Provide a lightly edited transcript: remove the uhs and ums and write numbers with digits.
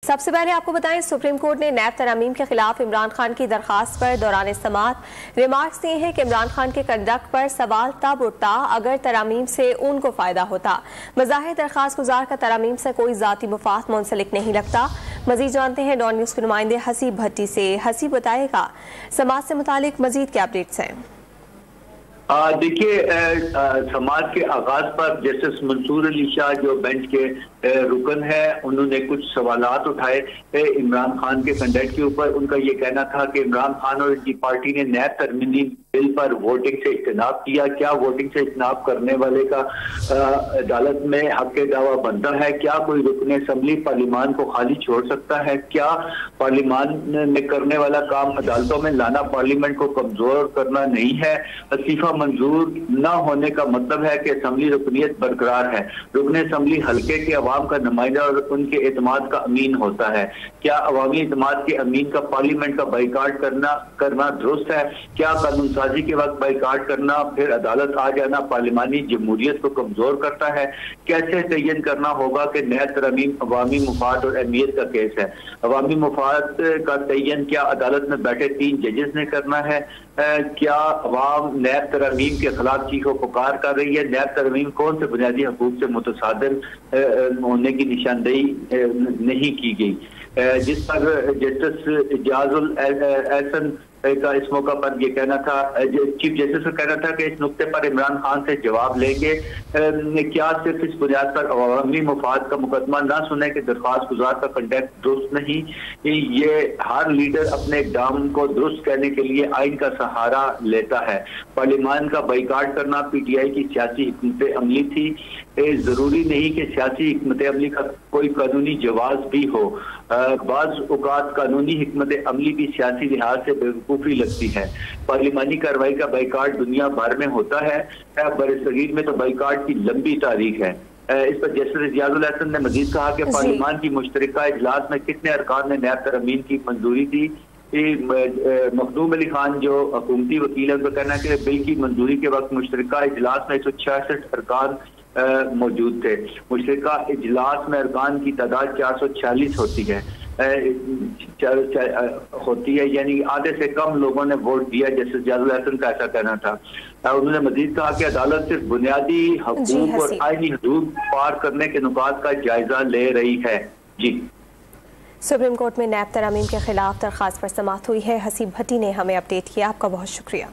सबसे पहले आपको बताएं, सुप्रीम कोर्ट ने नैब तरामीम के खिलाफ इमरान खान की दरखास्त पर दौरान समाअत रिमार्क्स दिए हैं कि इमरान खान के कंडक्ट पर सवाल तब उठता अगर तरामीम से उनको फायदा होता। मज़ाहिर दरखास्त गुजार का तरामीम से कोई जाती मुफाद मुंसलिक नहीं लगता। मजीद जानते हैं डॉन न्यूज़ के नुमाइंदे हसीब भट्टी से। हसीब बताएगा समाज से मुतालिक मजीद क्या अपडेट्स हैं? देखिए, समाज के आगाज पर जस्टिस मंसूर अली शाह जो बेंच के रुकन है, उन्होंने कुछ सवालात उठाए इमरान खान के कंडक्ट के ऊपर। उनका ये कहना था कि इमरान खान और इनकी पार्टी ने नैब तरमीमी बिल पर वोटिंग से इज्तनाब किया। क्या वोटिंग से इज्तनाब करने वाले का अदालत में हक दावा बनता है? क्या कोई रुकन असम्बली पार्लियामान को खाली छोड़ सकता है? क्या पार्लियामान में करने वाला काम अदालतों में लाना पार्लियामेंट को कमजोर करना नहीं है? इस्तीफा मंजूर न होने का मतलब है कि असम्बली रुकनीत बरकरार है। रुकन असम्बली हल्के के अवाम का नुमाइंदा और उनके एतमाद का अमीन होता है। क्या अवामी एतमाद के अमीन का पार्लियामेंट का बाइकाट करना दुरुस्त है? क्या कानून साजी के वक्त बाइकाट करना फिर अदालत आ जाना पार्लियामानी जमहूरियत को कमजोर करता है? कैसे तयन करना होगा कि नया तरमीम अवामी मुफाद और अहमियत का केस है? अवामी मुफाद का तयन क्या अदालत में बैठे 3 जजेस ने करना है? क्या अवाम नैब तरमीम के खिलाफ चीखो पुकार कर रही है? नैब तरमीम कौन से बुनियादी हकूक से मुतसादिल होने की निशानदेही नहीं की गई? जिस पर जस्टिस इजाजुल एहसन का इस मौका पर यह कहना था, चीफ जस्टिस का कहना था कि इस नुक्ते पर इमरान खान से जवाब लेंगे। क्या सिर्फ इस बुनियाद पर अवामी मुफाद का मुकदमा ना सुने कि दरख्वास्त गुजार का कंडक्ट दुरुस्त नहीं? ये हर लीडर अपने इक़दाम को दुरुस्त करने के लिए आइन का सहारा लेता है। पार्लियामान का बाइकाट करना PTI की सियासी हिकमत अमली थी। जरूरी नहीं कि सियासी हिकमत अमली का कोई कानूनी जवाब भी हो। बाज़ औक़ात कानूनी हिकमत अमली भी सियासी लिहाज से बेवकूफ़ी लगती है। पार्लियामानी कार्रवाई का बाइकाट दुनिया भर में होता है। बरसगीर में तो बाइकाट की लंबी तारीख है। इस पर जस्टिस इजाजुल एहसन ने मजीद कहा कि पार्लियामान की मुश्तरका इजलास में कितने अरकान ने नैब तरमीम की मंजूरी दी? मखदूम अली खान जो हुकूमती वकील है, उनका कहना है कि बिल की मंजूरी के वक्त मुश्तरका इजलास में 166 अरकान मौजूद थे। मुश्तरका इजलास में अरकान की तादाद 446 होती है, यानी आधे से कम लोगों ने वोट दिया। जैसे इजाजुल एहसन का ऐसा कहना था। उन्होंने मजीद कहा कि अदालत सिर्फ बुनियादी हकूक और आईनी हदूद पार करने के नुकात का जायजा ले रही है। जी, सुप्रीम कोर्ट में नैब तरामीम के खिलाफ दरखास्त पर समाअत हुई है। हसीब भट्टी ने हमें अपडेट किया। आपका बहुत शुक्रिया।